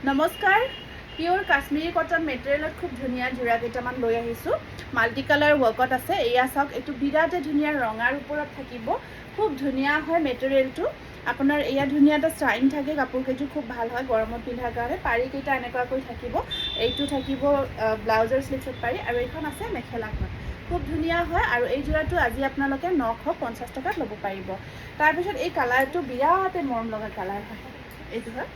নমস্কাৰ pure Kashmiri cotton মেটেৰিয়েলত খুব ধুনীয়া যোৰা কেইটামান লৈ আহিছোঁ মাল্টি কালাৰ ৱৰ্কত আছে এয়া চাওক এইটো বিৰাটে ধুনীয়া ৰঙাৰ ওপৰত থাকিব খুব ধুনীয়া হয় মেটেৰিয়েলটো আপোনাৰ এয়া ধুনীয়া এটা ষ্টাইন থাকে কাপোৰ কেইটো খুব ভাল হয় গৰমত পিন্ধাৰ কাৰণে পাৰি কেইটা এনেকুৱাকৈ থাকিব এইটো থাকিব ব্লাউজৰ স্লিভছত পাৰি আৰু এইখন আছে মেখেলাখন খুব ধুনীয়া হয় আৰু এই যোৰাটো আজি আপোনালোকে 950 টকাত ল'ব পাৰিব তাৰপিছত এই কালাৰটো বিৰাটে মৰম লগা কালাৰ হয় এইটো হয়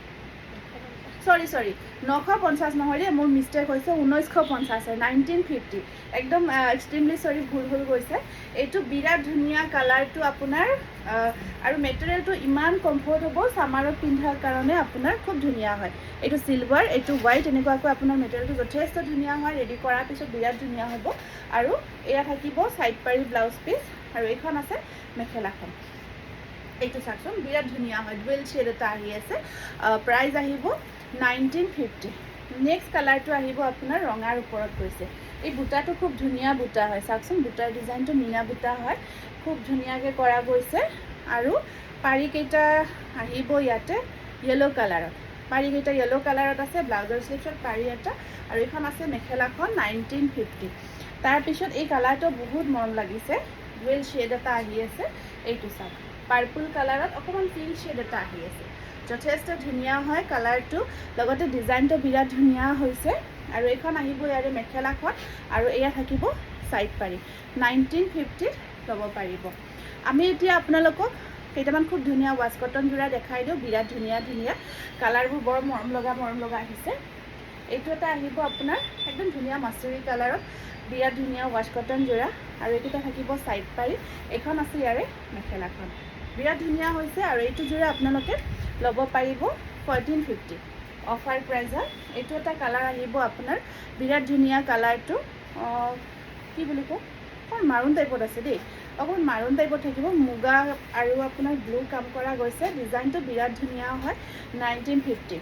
সৰি 950 নহয় ৰে মোৰ মিষ্টেক হৈছে 1950 হয় 1950 একদম এক্সট্ৰিমলি সৰি ভুল গৈছে এইটো বিৰাট ধুনীয়া কালাৰটো আপোনাৰ আৰু মেটেৰিয়েলটো ইমান কমফৰ্টেবল সামাৰত পিন্ধাৰ কাৰণে আপোনাৰ খুব ধুনীয়া হয় এইটো সিলভাৰ এইটো হোৱাইট এনেকুৱাকৈ আপোনাৰ মেটেৰিয়েলটো যথেষ্ট ধুনীয়া হয় ৰেডি কৰাৰ পিছত বিৰাট ধুনীয়া হ'ব আৰু এয়া থাকিব সাইড পাৰি ব্লাউজ পিস আৰু এইখন আছে মেখেলাখন এইটো চাকচোন বিৰাট ধুনীয়া হয় ডুৱেল শেড এটা আহি আছে প্ৰাইস আহিব 1950 নেক্সট কালাৰটো আহিব আপোনাৰ ৰঙাৰ ওপৰত গৈছে এই বুটাটো খুব ধুনীয়া বুটা হয় চাকচোন বুটাৰ ডিজাইনটো মিনা বুটা হয় খুব ধুনীয়াকৈ কৰা গৈছে আৰু পাৰি কেইটা আহিব ইয়াতে ইয়েলো কালাৰত পাৰি কেইটা ইয়েলো কালাৰত আছে ব্লাউজৰ স্লিভছত পাৰি এটা আৰু এইখন আছে মেখেলাখন 1950 তাৰপিছত এই কালাৰটো বহুত মৰম লাগিছে ডুৱেল শেড এটা আহি আছে এইটো চাওক পাৰ্পল কালাৰত অকণমান পিংক শেড এটা আহি আছে যথেষ্ট ধুনীয়া হয় কালাৰটো লগতে ডিজাইনটো বিৰাট ধুনীয়া হৈছে আৰু এইখন আহিব ইয়াৰে মেখেলাখন আৰু এয়া থাকিব সাইড পাৰি 1950 ল'ব পাৰিব আমি এতিয়া আপোনালোকক কেইটামান খুব ধুনীয়া ৱাছ কটন যোৰা দেখাই দিওঁ বিৰাট ধুনীয়া কালাৰবোৰ বৰ মৰম লগা আহিছে এইটো এটা আহিব আপোনাৰ একদম ধুনীয়া মাছুৰী কালাৰত বিৰাট ধুনীয়া ৱাছ কটন যোৰা আৰু এইটোটা থাকিব সাইড পাৰি এইখন আছে ইয়াৰে মেখেলাখন বিৰাট ধুনীয়া হৈছে আৰু এইটো যোৰা আপোনালোকে ল'ব পাৰিব 1450 অফাৰ প্ৰাইজত এইটো এটা কালাৰ আহিব আপোনাৰ বিৰাট ধুনীয়া কালাৰটো কি বুলি কয় মাৰুন টাইপত আছে দেই অকণমান মাৰুন টাইপত থাকিব মুগা আৰু আপোনাৰ ব্লু কাম কৰা গৈছে ডিজাইনটো বিৰাট ধুনীয়া হয় 1950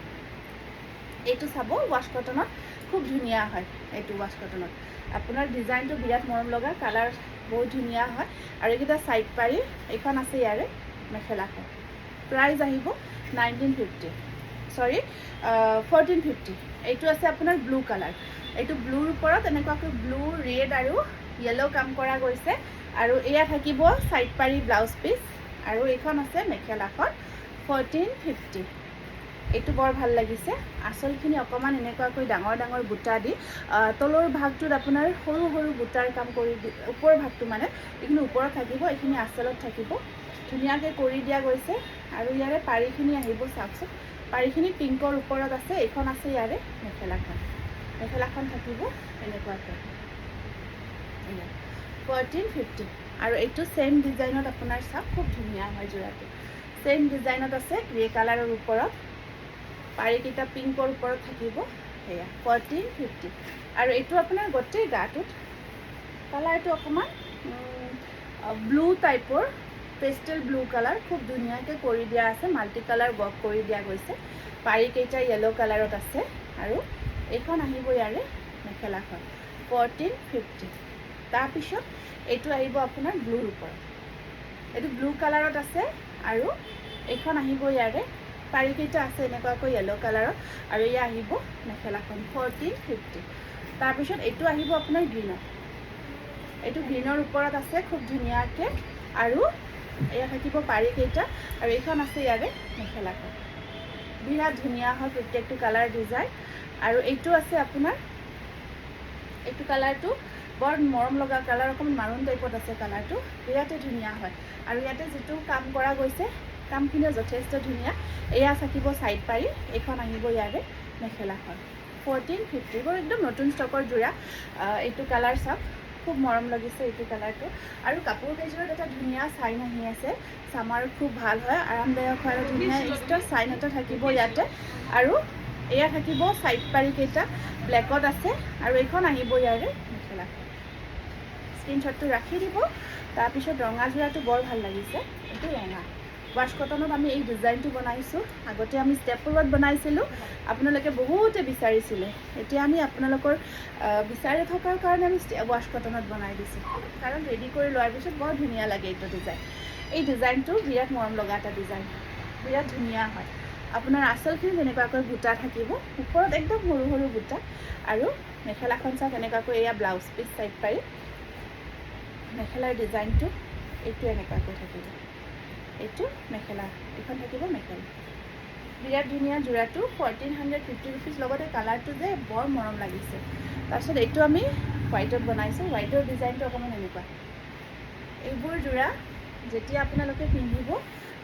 এইটো চাব ৱাছ কটনত খুব ধুনীয়া হয় এইটো ৱাছ কটনত আপোনাৰ ডিজাইনটো বিৰাট মৰম লগা কালাৰ বহুত ধুনীয়া হয় আৰু এইকেইটা সাইড পাৰি এইখন আছে ইয়াৰে মেখেলাখন প্ৰাইস আহিব 1950 সৰি 1450 এইটো আছে আপোনাৰ ব্লু কালাৰ এইটো ব্লুৰ ওপৰত এনেকুৱাকৈ ব্লু ৰেড আৰু ইয়েলো কাম কৰা গৈছে আৰু এয়া থাকিব সাইড পাৰি ব্লাউজ পিস আৰু এইখন আছে মেখেলাখন 1450 এইটো বৰ ভাল লাগিছে আঁচলখিনি অকণমান এনেকুৱাকৈ ডাঙৰ বুটা দি তলৰ ভাগটোত আপোনাৰ সৰু বুটাৰ কাম কৰি ওপৰৰ ভাগটো মানে এইখিনি ওপৰত থাকিব এইখিনি আঁচলত থাকিব ধুনীয়াকৈ কৰি দিয়া গৈছে আৰু ইয়াৰে পাৰিখিনি আহিব চাওকচোন পাৰিখিনি পিংকৰ ওপৰত আছে এইখন আছে ইয়াৰে মেখেলাখন থাকিব এনেকুৱাকৈ 1450 আৰু এইটো সেম ডিজাইনত আপোনাৰ চাওক খুব ধুনীয়া হয় যোৰাটো সেম ডিজাইনত আছে গ্ৰে কালাৰৰ ওপৰত পাৰিকেইটা পিংকৰ ওপৰত থাকিব সেয়া 1450 আৰু এইটো আপোনাৰ গোটেই গাটোত কালাৰটো অকণমান ব্লু টাইপৰ পেষ্টেল ব্লু কালাৰ খুব ধুনীয়াকৈ কৰি দিয়া আছে মাল্টি কালাৰ ৱৰ্ক কৰি দিয়া গৈছে পাৰি কেইটা ইয়েলো কালাৰত আছে আৰু এইখন আহিব ইয়াৰে মেখেলাখন 1450 তাৰপিছত এইটো আহিব আপোনাৰ ব্লুৰ ওপৰত এইটো ব্লু কালাৰত আছে আৰু এইখন আহিব ইয়াৰে পাৰি কেইটা আছে এনেকুৱাকৈ ইয়েলো কালাৰত আৰু এয়া আহিব মেখেলাখন 1450 তাৰপিছত এইটো আহিব আপোনাৰ গ্ৰীণত এইটো গ্ৰীণৰ ওপৰত আছে খুব ধুনীয়াকৈ আৰু এয়া থাকিব পাৰি কেইটা আৰু এইখন আছে ইয়াৰে মেখেলাখন বিৰাট ধুনীয়া হয় প্ৰত্যেকটো কালাৰ ডিজাইন আৰু এইটো আছে আপোনাৰ এইটো কালাৰটো বৰ মৰম লগা কালাৰ অকণমান মাৰুন টাইপত আছে কালাৰটো বিৰাটে ধুনীয়া হয় আৰু ইয়াতে যিটো কাম কৰা গৈছে কামখিনিও যথেষ্ট ধুনীয়া এয়া থাকিব সাইড পাৰি এইখন আহিব ইয়াৰে মেখেলাখন 1450 বৰ একদম নতুন ষ্টকৰ যোৰা এইটো কালাৰ চাওক খুব মৰম লাগিছে এইটো কালাৰটো আৰু কাপোৰ কেইযোৰত এটা ধুনীয়া চাইন আহি আছে সামাৰত খুব ভাল হয় আৰামদায়ক হয় আৰু ধুনীয়া এক্সট্ৰা চাইন এটা থাকিব ইয়াতে আৰু এয়া থাকিব সাইড পাৰি কেইটা ব্লেকত আছে আৰু এইখন আহিব ইয়াৰে মেখেলাখন স্ক্ৰীনশ্বটটো ৰাখি দিব তাৰপিছত ৰঙা যোৰাটো বৰ ভাল লাগিছে এইটো ৰঙা ৱাছ কটনত আমি এই ডিজাইনটো বনাইছোঁ আগতে আমি ষ্টেপলত বনাইছিলোঁ আপোনালোকে বহুতে বিচাৰিছিলে এতিয়া আমি আপোনালোকৰ বিচাৰি থকাৰ কাৰণে আমি ৱাছ কটনত বনাই দিছোঁ কাৰণ ৰেডি কৰি লোৱাৰ পিছত বৰ ধুনীয়া লাগে এইটো ডিজাইন এই ডিজাইনটো বিৰাট মৰম লগা এটা ডিজাইন বিৰাট ধুনীয়া হয় আপোনাৰ আঁচলখিনি তেনেকুৱাকৈ বুটা থাকিব, ওপৰত একদম সৰু সৰু বুটা। আৰু মেখেলাখন চাওক এনেকুৱাকৈ, এয়া ব্লাউজ পিচ চাইড পাৰি, মেখেলাৰ ডিজাইনটো এইটো এনেকুৱাকৈ থাকিব। এইটো মেখেলা, এইখন থাকিব মেখেলা। বিৰাট ধুনীয়া যোৰাটো, 1450 ৰুপিজ। লগতে কালাৰটো যে বৰ মৰম লাগিছে। তাৰপিছত এইটো আমি হোৱাইটত বনাইছোঁ, হোৱাইটৰ ডিজাইনটো অকণমান এনেকুৱা। এইবোৰ যোৰা যেতিয়া আপোনালোকে পিন্ধিব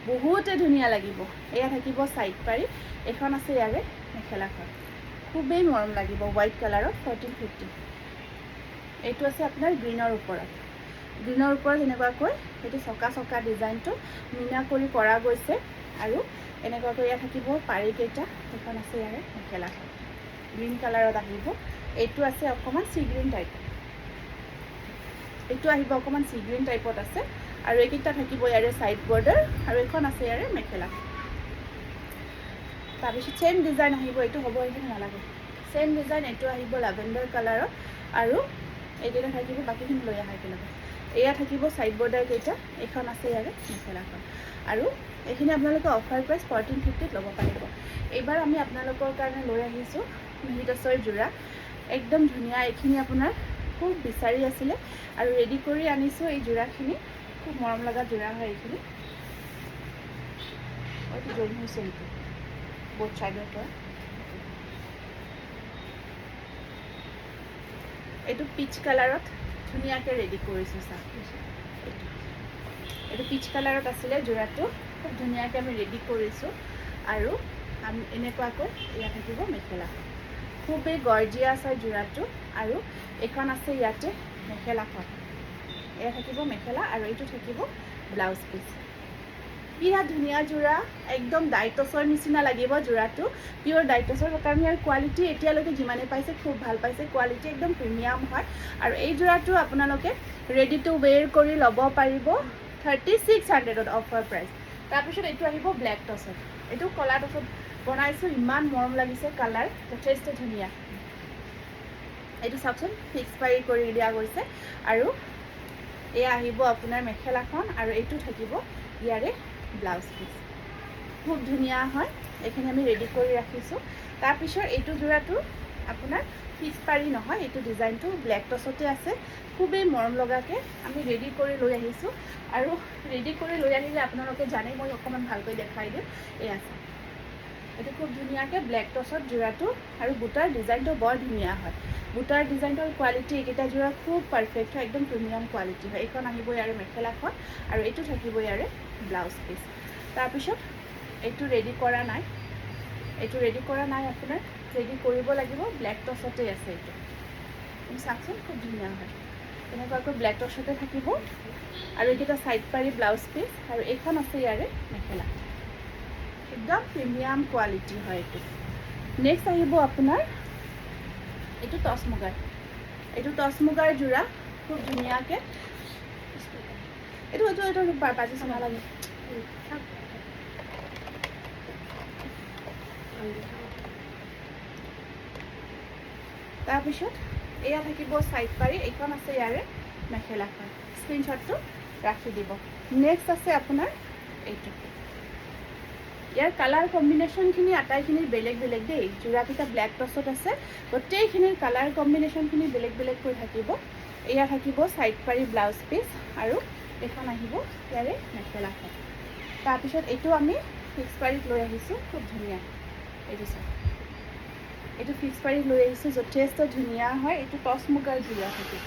বহুতে ধুনীয়া লাগিব। এয়া থাকিব চাইড পাৰি, এইখন আছে ইয়াৰে মেখেলাখন, খুবেই মৰম লাগিব। হোৱাইট কালাৰত 1450। এইটো আছে আপোনাৰ গ্ৰীণৰ ওপৰত, গ্ৰীণৰ ওপৰত এনেকুৱাকৈ এইটো চকা চকা ডিজাইনটো মিনা কৰি কৰা গৈছে। আৰু এনেকুৱাকৈ ইয়াত থাকিব পাৰিকেইটা, সেইখন আছে ইয়াৰে মেখেলাখন, গ্ৰীণ কালাৰত আহিব। এইটো আছে অকণমান চি গ্ৰীণ টাইপত, এইটো আহিব অকণমান চি গ্ৰীণ টাইপত আছে। আৰু এইকেইটা থাকিব ইয়াৰে ছাইড বৰ্ডাৰ, আৰু এইখন আছে ইয়াৰে মেখেলা। তাৰপিছত চেম ডিজাইন আহিব, এইটো হ'ব এইখিনি নালাগে, চেম ডিজাইন এইটো আহিব লাভেণ্ডাৰ কালাৰত। আৰু এইকেইটা থাকিব, বাকীখিনি লৈ আহা একেলগে। এয়া থাকিব ছাইড বৰ্ডাৰ কেইটা, এইখন আছে ইয়াৰে মেখেলাখন। আৰু এইখিনি আপোনালোকে অফাৰ প্ৰাইচ 1450ত ল'ব পাৰিব। এইবাৰ আমি আপোনালোকৰ কাৰণে লৈ আহিছোঁ মিহি টচৰ যোৰা, একদম ধুনীয়া। এইখিনি আপোনাৰ খুব বিচাৰি আছিলে আৰু ৰেডি কৰি আনিছোঁ। এই যোৰাখিনি খুব মৰম লগা যোৰা হয় এইখিনি। এইটো জইন হৈছে নেকি বোথ ছাইডৰ পৰা। এইটো পিচ কালাৰত ধুনীয়াকৈ ৰেডি কৰিছোঁ চাওক। এইটো পিচ কালাৰত আছিলে যোৰাটো, খুব ধুনীয়াকৈ আমি ৰেডি কৰিছোঁ। আৰু আমি এনেকুৱাকৈ ইয়াত থাকিব মেখেলাখন, খুবেই গৰ্জিয়াছ হয় যোৰাটো। আৰু এইখন আছে ইয়াতে মেখেলাখন, এয়া থাকিব মেখেলা, আৰু এইটো থাকিব ব্লাউজ পিচ। বিৰাট ধুনীয়া যোৰা, একদম ডাইটছৰ নিচিনা লাগিব যোৰাটো, পিয়'ৰ ডাইটছৰ কাৰণে। ইয়াৰ কোৱালিটি এতিয়ালৈকে যিমানে পাইছে খুব ভাল পাইছে, কোৱালিটি একদম প্ৰিমিয়াম হয়। আৰু এই যোৰাটো আপোনালোকে ৰেডি টু ৱেৰ কৰি ল'ব পাৰিব 3600ত অফাৰ প্ৰাইচ। তাৰপিছত এইটো আহিব ব্লেক টচত, এইটো কলা টচত বনাইছোঁ, ইমান মৰম লাগিছে, কালাৰ যথেষ্ট ধুনীয়া। এইটো চাওকচোন, ফিক্স পাৰি কৰি দিয়া গৈছে। আৰু এয়া আহিব আপোনাৰ মেখেলাখন, আৰু এইটো থাকিব ইয়াৰে ব্লাউজ পিচ, খুব ধুনীয়া হয়। এইখিনি আমি ৰেডি কৰি ৰাখিছোঁ। তাৰপিছত এইটো যোৰাটো আপোনাৰ ফিক্স পাৰি নহয়, এইটো ডিজাইনটো ব্লেক টচতে আছে, খুবেই মৰম লগাকৈ আমি ৰেডি কৰি লৈ আহিছোঁ। আৰু ৰেডি কৰি লৈ আহিলে আপোনালোকে জানে, মই অকণমান ভালকৈ দেখাই দিওঁ। এয়া আছে, এইটো খুব ধুনীয়াকৈ ব্লেক টচত যোৰাটো, আৰু বুটাৰ ডিজাইনটো বৰ ধুনীয়া হয়। বুটাৰ ডিজাইনৰ কোৱালিটি এইকেইটা যোৰা খুব পাৰফেক্ট হয়, একদম প্ৰিমিয়াম কোৱালিটি হয়। এইখন আহিব ইয়াৰে মেখেলাখন, আৰু এইটো থাকিব ইয়াৰে ব্লাউজ পিচ। তাৰপিছত এইটো ৰেডি কৰা নাই, এইটো ৰেডি কৰা নাই, আপোনাৰ ৰেডি কৰিব লাগিব। ব্লেক টচতে আছে এইটো, তুমি চাওকচোন, খুব ধুনীয়া হয়। এনেকুৱাকৈ ব্লেক টচতে থাকিব। আৰু এইকেইটা ছাইড পাৰি ব্লাউজ পিচ, আৰু এইখন আছে ইয়াৰে মেখেলা, একদম প্ৰিমিয়াম কোৱালিটি হয় এইটো। নেক্সট আহিব আপোনাৰ এইটো টচ মুগাৰ, এইটো টচ মুগাৰ যোৰা, খুব ধুনীয়াকৈ। এইটো এইটো এইটো বাজি চলা লাগে। তাৰপিছত এয়া থাকিব ছাইড পাৰি, এইখন আছে ইয়াৰে মেখেলাখন, স্ক্ৰীনশ্বটটো ৰাখি দিব। নেক্সট আছে আপোনাৰ এইটো, ইয়াৰ কালাৰ কম্বিনেশ্যনখিনি আটাইখিনিৰ বেলেগ বেলেগ দেই। যোৰাকেইটা ব্লেক টচত আছে, গোটেইখিনিৰ কালাৰ কম্বিনেশ্যনখিনি বেলেগ বেলেগকৈ থাকিব। এয়া থাকিব ছাইড পাৰি ব্লাউজ পিচ, আৰু এইখন আহিব ইয়াৰে মেখেলাখন। তাৰপিছত এইটো আমি ফিক্স পাৰিত লৈ আহিছোঁ, খুব ধুনীয়া। এইটো চাওক, এইটো ফিক্স পাৰিত লৈ আহিছোঁ, যথেষ্ট ধুনীয়া হয়। এইটো টচ মুগাৰ যোৰা থাকিব,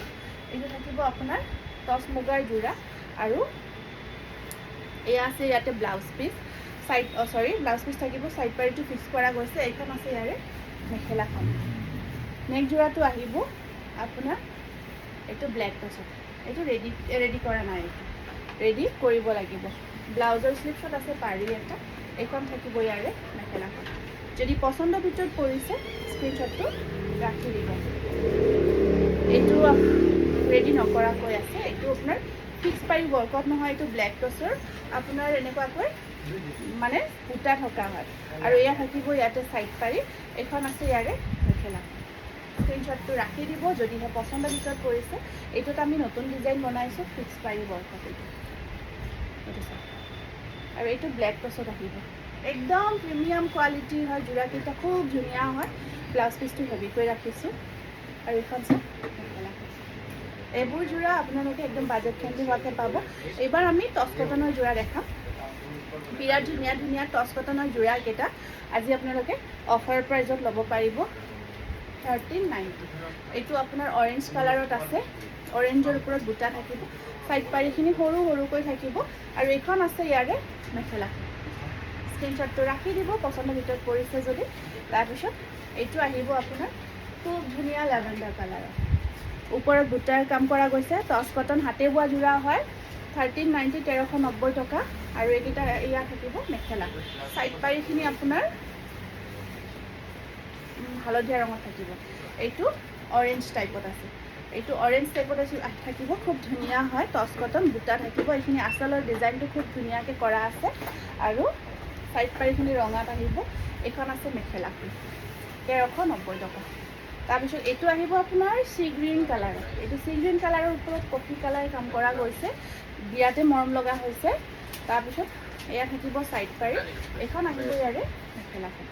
এইটো থাকিব আপোনাৰ টচ মুগাৰ যোৰা। আৰু এয়া আছে ইয়াতে blouse piece, side blouse piece থাকিব, ছাইড পাৰিটো ফিক্স কৰা গৈছে। এইখন আছে ইয়াৰে মেখেলাখন। নেক্সট যোৰাটো আহিব আপোনাৰ এইটো ব্লেক টচত, এইটো ৰেডি কৰা নাই, এইটো ৰেডি কৰিব লাগিব। ব্লাউজৰ স্লিভছত আছে পাৰি এটা, এইখন থাকিব ইয়াৰে মেখেলাখন। যদি পচন্দৰ ভিতৰত পৰিছে স্ক্ৰীনশ্বটটো ৰাখি দিব। এইটো ৰেডি নকৰাকৈ আছে, এইটো আপোনাৰ ফিক্স পাৰি ৱৰ্কত নহয়, এইটো ব্লেক টচৰ আপোনাৰ এনেকুৱাকৈ মানে বুটা থকা হয়। আৰু এয়া থাকিব ইয়াতে ছাইড পাৰি, এইখন আছে ইয়াৰে মেখেলা। স্ক্ৰীনশ্বটটো ৰাখি দিব যদিহে পচন্দৰ ভিতৰত পৰিছে। এইটোত আমি নতুন ডিজাইন বনাইছোঁ, ফিক্স পাৰি ৱৰ্কত এইটো চাওক। আৰু এইটো ব্লেক টচত আহিব, একদম প্ৰিমিয়াম কোৱালিটিৰ হয় যোৰাকেইটা, খুব ধুনীয়া হয়। ব্লাউজ পিচটো হেভিকৈ ৰাখিছোঁ আৰু এইখন চাওক মেখেলা। এইবোৰ যোৰা আপোনালোকে একদম বাজেট ফ্ৰেণ্ডলি হোৱাকৈ পাব। এইবাৰ আমি টচ কটনৰ যোৰা দেখাম। বিৰাট ধুনীয়া ধুনীয়া টচ কটনৰ যোৰাকেইটা আজি আপোনালোকে অফাৰ প্ৰাইজত ল'ব পাৰিব 1390। এইটো আপোনাৰ অৰেঞ্জ কালাৰত আছে, অৰেঞ্জৰ ওপৰত বুটা থাকিব, চাইড পাৰিখিনি সৰু সৰুকৈ থাকিব আৰু এইখন আছে ইয়াৰে মেখেলা। স্ক্ৰীনশ্বটটো ৰাখি দিব পচন্দৰ ভিতৰত পৰিছে যদি। তাৰপিছত এইটো আহিব আপোনাৰ খুব ধুনীয়া লেভেণ্ডাৰ কালাৰৰ, ওপৰত বুটাৰ কাম কৰা গৈছে, টচ কটন হাতে বোৱা যোৰা হয়। 1390 1390 টকা। আৰু এইকেইটা এয়া থাকিব মেখেলা। চাইড পাৰিখিনি আপোনাৰ হালধীয়া ৰঙত থাকিব। এইটো অৰেঞ্জ টাইপত আছে, এইটো অৰেঞ্জ টাইপত থাকিব, খুব ধুনীয়া হয়। টচ কটন বুটা থাকিব, এইখিনি আঁচলৰ ডিজাইনটো খুব ধুনীয়াকৈ কৰা আছে আৰু চাইড পাৰিখিনি ৰঙাত আহিব। এইখন আছে মেখেলা 1390 টকা। তাৰপিছত এইটো আহিব আপোনাৰ চি গ্ৰীণ কালাৰৰ। এইটো চি গ্ৰীণ কালাৰৰ ওপৰত কফি কালাৰ কাম কৰা গৈছে, বিৰাটে মৰম লগা হৈছে। তাৰপিছত এয়া থাকিব চাইড পাৰি, এইখন আহিব ইয়াৰে মেখেলাখন।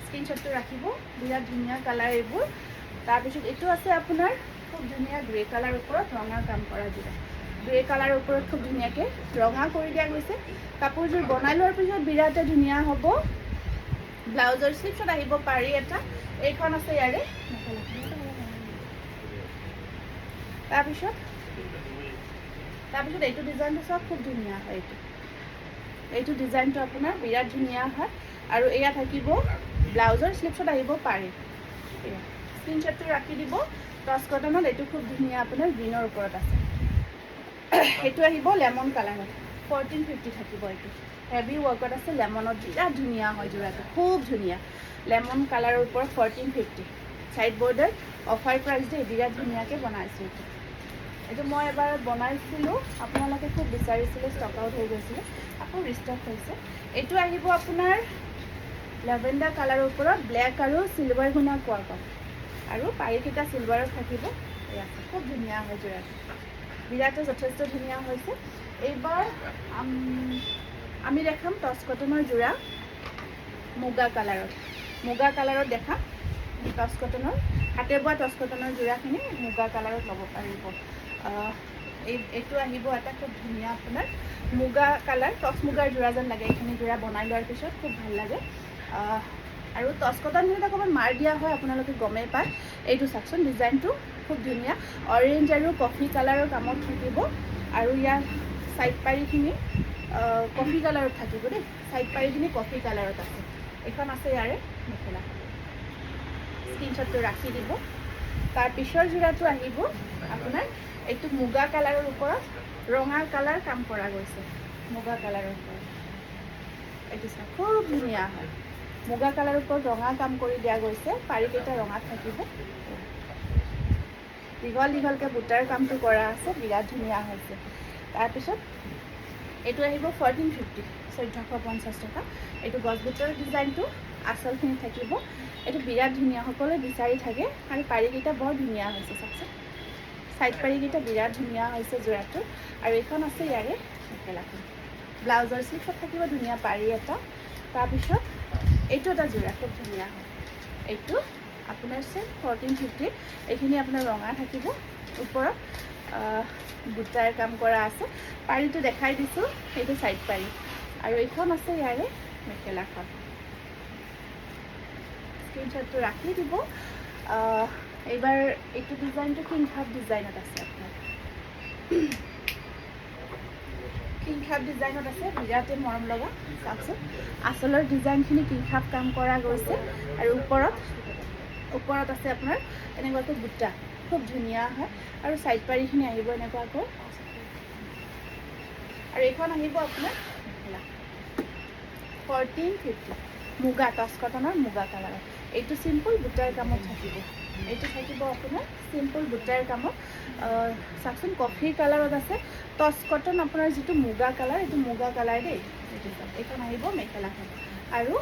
স্ক্ৰীনশ্বটটো ৰাখিব, বিৰাট ধুনীয়া কালাৰ এইবোৰ। তাৰপিছত এইটো আছে আপোনাৰ খুব ধুনীয়া গ্ৰে কালাৰ ওপৰত ৰঙা কাম কৰা যোৰা। গ্ৰে কালাৰৰ ওপৰত খুব ধুনীয়াকৈ ৰঙা কৰি দিয়া গৈছে। কাপোৰযোৰ বনাই লোৱাৰ পিছত বিৰাটে ধুনীয়া হ'ব। ব্লাউজৰ স্লিভছত আহিব পাৰি এটা, এইখন আছে ইয়াৰে মেখেলাখন। তাৰপিছত এইটো ডিজাইনটো চাওক, খুব ধুনীয়া হয়। এইটো ডিজাইনটো আপোনাৰ বিৰাট ধুনীয়া হয় আৰু এয়া থাকিব ব্লাউজৰ স্লিভছত আহিব পাৰি। স্ক্ৰীনশ্বটটো ৰাখি দিব। টচ কটনত এইটো খুব ধুনীয়া আপোনাৰ গ্ৰীণৰ ওপৰত আছে। এইটো আহিব লেমন কালাৰত, 1450 থাকিব। এইটো হেভি ৱৰ্কত আছে, লেমনত বিৰাট ধুনীয়া হয় যোৰাটো, খুব ধুনীয়া। লেমন কালাৰৰ ওপৰত 1450। চাইড বৰ্ডাৰ অফাৰ প্ৰাইচ দিয়ে, বিৰাট ধুনীয়াকৈ বনাইছোঁ। এইটো মই এবাৰ বনাইছিলোঁ, আপোনালোকে খুব বিচাৰিছিলে, ষ্টক আউট হৈ গৈছিলে, আকৌ ৰিষ্টক হৈছে। এইটো আহিব আপোনাৰ লেভেণ্ডাৰ কালাৰৰ ওপৰত ব্লেক আৰু চিলভাৰ গুণা কোৱাকম আৰু পাৰিকেইটা চিলভাৰত থাকিব। এয়া খুব ধুনীয়া হয় যোৰাটো, বিৰাটে যথেষ্ট ধুনীয়া হৈছে। এইবাৰ আমি দেখাম টচ কটনৰ যোৰা মুগা কালাৰত দেখাম। টচ কটনৰ হাতে বোৱা টচ কটনৰ যোৰাখিনি মুগা কালাৰত ল'ব পাৰিব। এইটো আহিব এটা খুব ধুনীয়া আপোনাৰ মুগা কালাৰ, টচ মুগাৰ যোৰা যেন লাগে। এইখিনি যোৰা বনাই লোৱাৰ পিছত খুব ভাল লাগে। আৰু টচ কটনখিনিত অকণমান মাৰ দিয়া হয়, আপোনালোকে গমেই পায়। এইটো চাওকচোন, ডিজাইনটো খুব ধুনীয়া, অৰেঞ্জ আৰু কফি কালাৰৰ কামত থাকিব। আৰু ইয়াৰ চাইড পাৰিখিনি কফি কালাৰত থাকিব দেই, চাইড পাৰিখিনি কফি কালাৰত আছে। এইখন আছে ইয়াৰে মেখেলা। স্ক্ৰীনশ্বটটো ৰাখি দিব। তাৰ পিছৰ যোৰাটো আহিব আপোনাৰ এইটো মুগা কালাৰৰ ওপৰত ৰঙা কালাৰ কাম কৰা গৈছে, মুগা কালাৰৰ ওপৰত। এইটো চাওক, খুব ধুনীয়া হয়। মুগা কালাৰৰ ওপৰত ৰঙা কাম কৰি দিয়া গৈছে, পাৰিকেইটা ৰঙাত থাকিব। দীঘল দীঘলকৈ বুটাৰ কামটো কৰা আছে, বিৰাট ধুনীয়া হৈছে। তাৰপিছত এইটো আহিব 1450, 1450 টকা। এইটো গছ বুটাৰ ডিজাইনটো আচলখিনি থাকিব। এইটো বিৰাট ধুনীয়া, সকলোৱে বিচাৰি থাকে আৰু পাৰিকেইটা বৰ ধুনীয়া হৈছে চাওকচোন। চাইড পাৰিকেইটা বিৰাট ধুনীয়া হৈছে যোৰাটো। আৰু এইখন আছে ইয়াৰে মেখেলাখন। ব্লাউজৰ স্লিভত থাকিব ধুনীয়া পাৰি এটা। তাৰপিছত এইটো এটা যোৰা খুব ধুনীয়া হয়। এইটো আপোনাৰ 1450। এইখিনি আপোনাৰ ৰঙা থাকিব, ওপৰত বুটাৰ কাম কৰা আছে। পাৰিটো দেখাই দিছোঁ, সেইটো চাইড পাৰি। আৰু এইখন আছে ইয়াৰে মেখেলাখন। স্ক্ৰীনশ্বটটো ৰাখি দিব। এইবাৰ এইটো ডিজাইনটো কিংখাপ ডিজাইনত আছে আপোনাৰ, কিংখাপ ডিজাইনত আছে, বিৰাটে মৰম লগা। চাওকচোন, আচলৰ ডিজাইনখিনি কিংখাপ কাম কৰা গৈছে আৰু ওপৰত আছে আপোনাৰ এনেকুৱাকৈ বুটা, খুব ধুনীয়া হয়। আৰু চাইড পাৰিখিনি আহিব এনেকুৱাকৈ। আৰু এইখন আহিব আপোনাৰ মেখেলা 1450, মুগা, টচ কটনৰ মুগা কালাৰৰ। এইটো চিম্পুল বুটাৰ কামত থাকিব। এইটো থাকিব আপোনাৰ চিম্পুল বুটাৰ কামত। চাওকচোন, কফি কালাৰত আছে। টচ কটন আপোনাৰ যিটো মুগা কালাৰ, এইটো মুগা কালাৰ দেই। এইটো চাওক, এইখন আহিব মেখেলাখন। আৰু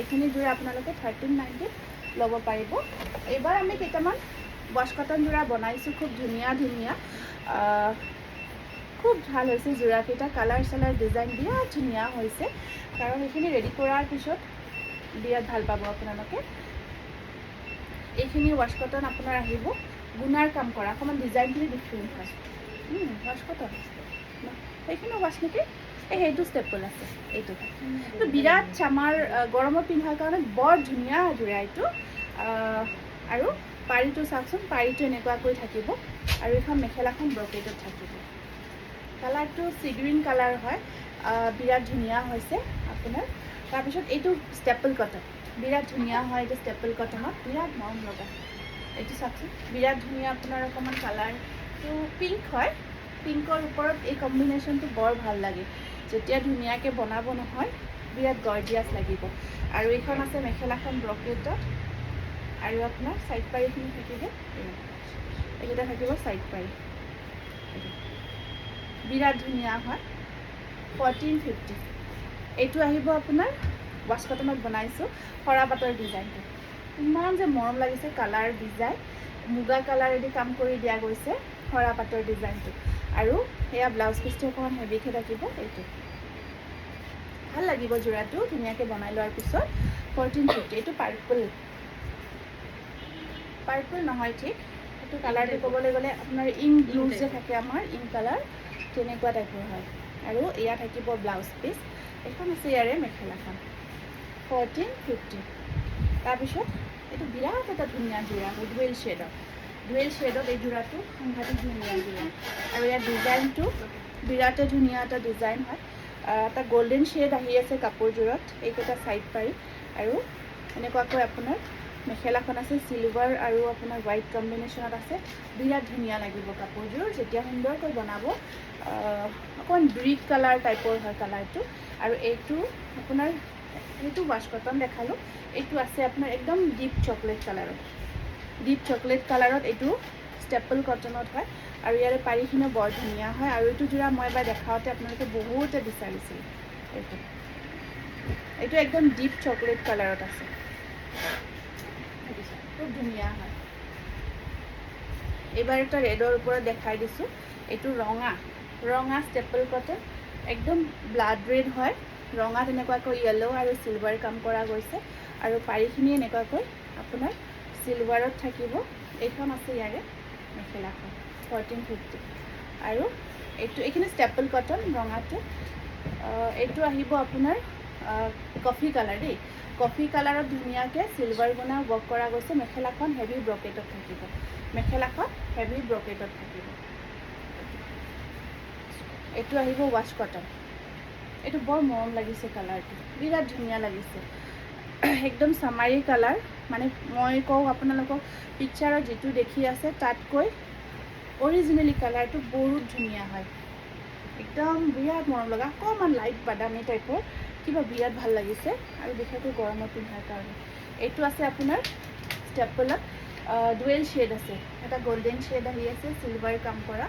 এইখিনি যোৰা আপোনালোকে 1390 ল'ব পাৰিব। এইবাৰ আমি কেইটামান ৱাছ কটন যোৰা বনাইছোঁ, খুব ধুনীয়া ধুনীয়া। খুব ভাল হৈছে যোৰাকেইটা কালাৰ চালাৰ ডিজাইন বিৰাট ধুনীয়া হৈছে কাৰণ এইখিনি ৰেডি কৰাৰ পিছত বিৰাট ভাল পাব আপোনালোকে এইখিনি ৱাছ কটন আপোনাৰ আহিব গুণাৰ কাম কৰা অকণমান ডিজাইনখিনি ডিফাৰেণ্ট হয় ৱাছ কটন সেইখিনি ৱাছ নেকি সেইটো ষ্টেপল আছে এইটো তো বিৰাট আমাৰ গৰমত পিন্ধাৰ কাৰণে বৰ ধুনীয়া যোৰা এইটো আৰু পাৰীটো চাওকচোন পাৰীটো এনেকুৱাকৈ থাকিব আৰু এইখন মেখেলাখন ব্ৰকেটত থাকিব কালাৰটো চি গ্ৰীণ কালাৰ হয় বিৰাট ধুনীয়া হৈছে আপোনাৰ তাৰপিছত এইটো ষ্টেপল কটন বিৰাট ধুনীয়া হয় এইটো ষ্টেপল কটনত বিৰাট মৰম লগা এইটো চাওকচোন বিৰাট ধুনীয়া আপোনাৰ অকণমান কালাৰটো পিংক হয় পিংকৰ ওপৰত এই কম্বিনেশ্যনটো বৰ ভাল লাগে যেতিয়া ধুনীয়াকৈ বনাব নহয় বিৰাট গৰ্জিয়াছ লাগিব আৰু এইখন আছে মেখেলাখন ব্ৰকেটত আৰু আপোনাৰ ছাইড পাৰীখিনি থাকিব এইকেইটা থাকিব ছাইড পাৰী বিৰাট ধুনীয়া হয় 1450 এইটো আহিব আপোনাৰ ৱাছ কটনত বনাইছোঁ সৰা পাতৰ ডিজাইনটো ইমান যে মৰম লাগিছে কালাৰ ডিজাইন মুগা কালাৰেদি কাম কৰি দিয়া গৈছে সৰা পাতৰ ডিজাইনটো আৰু এয়া ব্লাউজ পিচটো অকণমান হেভিকৈ থাকিব এইটো ভাল লাগিব যোৰাটো ধুনীয়াকৈ বনাই লোৱাৰ পিছত 1450 এইটো পাৰ্পল নহয় ঠিক এইটো কালাৰটো ক'বলৈ গ'লে আপোনাৰ ইংক ব্লু যে থাকে আমাৰ ইংক কালাৰ তেনেকুৱা টাইপৰ হয় আৰু এয়া থাকিব ব্লাউজ পিচ এইখন আছে ইয়াৰে মেখেলাখন 1450 তাৰপিছত এইটো বিৰাট এটা ধুনীয়া যোৰা হয় ডুৱেল শ্বেডত এই যোৰাটো সাংঘাতিক ধুনীয়া যোৰা আৰু ইয়াৰ ডিজাইনটো বিৰাটে ধুনীয়া এটা ডিজাইন হয় এটা গল্ডেন শ্বেড আহি আছে কাপোৰযোৰত এইকেইটা ছাইড পাৰি আৰু এনেকুৱাকৈ আপোনাৰ মেখেলাখন আছে চিলভাৰ আৰু আপোনাৰ হোৱাইট কম্বিনেশ্যনত আছে বিৰাট ধুনীয়া লাগিব কাপোৰযোৰ যেতিয়া সুন্দৰকৈ বনাব অকণমান ব্ৰিক কালাৰ টাইপৰ হয় কালাৰটো আৰু এইটো আপোনাৰ এইটো ৱাছ কটন দেখালোঁ এইটো আছে আপোনাৰ একদম ডিপ চকলেট কালাৰত এইটো ষ্টেপল কটনত হয় আৰু ইয়াৰে পাৰীখিনিও বৰ ধুনীয়া হয় আৰু এইটো যোৰা মই এবাৰ দেখাওঁতে আপোনালোকে বহুতে বিচাৰিছিল এইটো একদম ডিপ চকলেট কালাৰত আছে খুব ধুনীয়া হয় এইবাৰ এটা ৰেডৰ ওপৰত দেখাই দিছোঁ এইটো ৰঙা ষ্টেপল কটন একদম ব্লাড ৰেড হয় ৰঙা তেনেকুৱাকৈ য়েল্লো আৰু চিলভাৰ কাম কৰা গৈছে আৰু পাৰীখিনি এনেকুৱাকৈ আপোনাৰ চিলভাৰত থাকিব এইখন আছে ইয়াৰে মেখেলাখন 1450 আৰু এইখিনি ষ্টেপল কটন ৰঙাটো এইটো আহিব আপোনাৰ কফি কালাৰ দেই কফি কালাৰত ধুনীয়াকৈ চিলভাৰ গুণা ৱৰ্ক কৰা গৈছে মেখেলাখন হেভি ব্ৰকেটত থাকিব এইটো আহিব ৱাছ কটন এইটো বৰ মৰম লাগিছে কালাৰটো বিৰাট ধুনীয়া লাগিছে একদম চামাৰী কালাৰ মানে মই কওঁ আপোনালোকক পিকচাৰত যিটো দেখি আছে তাতকৈ অৰিজিনেলি কালাৰটো বহুত ধুনীয়া হয় একদম বিৰাট মৰম লগা অকণমান লাইট বাদামী টাইপৰ কিবা বিৰাট ভাল লাগিছে আৰু বিশেষকৈ গৰমত পিন্ধাৰ কাৰণে এইটো আছে আপোনাৰ ষ্টেপলত ডুৱেল শ্বেড আছে এটা গল্ডেন শ্বেড আহি আছে চিলভাৰ কাম কৰা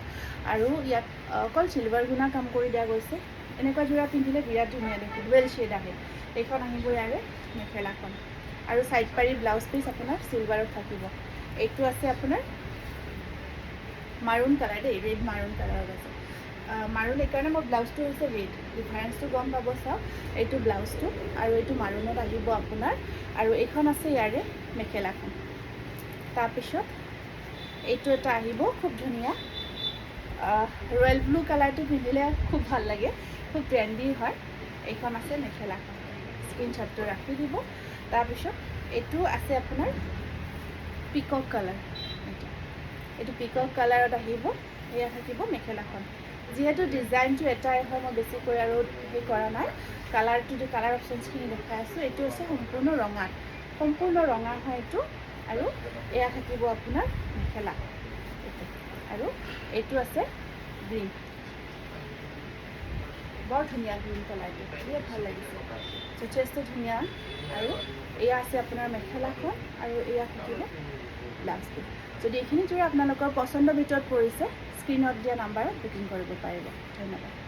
আৰু ইয়াত অকল চিলভাৰ গুণা কাম কৰি দিয়া গৈছে এনেকুৱা যোৰা পিন্ধিলে বিৰাট ধুনীয়া দেখে ডুৱেল শ্বেড আহে এইখন আহিব ইয়াৰে মেখেলাখন আৰু ছাইড পাৰী ব্লাউজ পিচ আপোনাৰ চিলভাৰত থাকিব এইটো আছে আপোনাৰ মাৰুণ কালাৰ দেই ৰেড মাৰুণ কালাৰত আছে মাৰুণ এইকাৰণে মোৰ ব্লাউজটো হৈছে ৰেড ডিফাৰেঞ্চটো গম পাব চাওক এইটো ব্লাউজটো আৰু এইটো মাৰুণত আহিব আপোনাৰ আৰু এইখন আছে ইয়াৰে মেখেলাখন তাৰপিছত এইটো এটা আহিব খুব ধুনীয়া ৰয়েল ব্লু কালাৰটো পিন্ধিলে খুব ভাল লাগে খুব ট্ৰেণ্ডি হয় এইখন আছে মেখেলাখন স্ক্ৰীনশ্বটটো ৰাখি দিব তাৰপিছত এইটো আছে আপোনাৰ পিকক কালাৰ এইটো পিকক কালাৰত আহিব এয়া থাকিব মেখেলাখন যিহেতু ডিজাইনটো এটাই হয় মই বেছিকৈ আৰু হেৰি কৰা নাই কালাৰটো কালাৰ অপশ্যনছখিনি দেখাই আছোঁ এইটো হৈছে সম্পূৰ্ণ ৰঙা হয় এইটো আৰু এয়া থাকিব আপোনাৰ মেখেলা আৰু এইটো আছে গ্ৰীণ বৰ ধুনীয়া গ্ৰীণ কালাৰটো বিৰাট ভাল লাগিছে যথেষ্ট ধুনীয়া আৰু এয়া আছে আপোনাৰ মেখেলাখন আৰু এয়া থাকিব ব্লাউজ পিচ যদি এইখিনি যোৰা আপোনালোকৰ পচন্দৰ ভিতৰত পৰিছে স্ক্ৰীনত দিয়া নাম্বাৰত বুকিং কৰিব পাৰিব ধন্যবাদ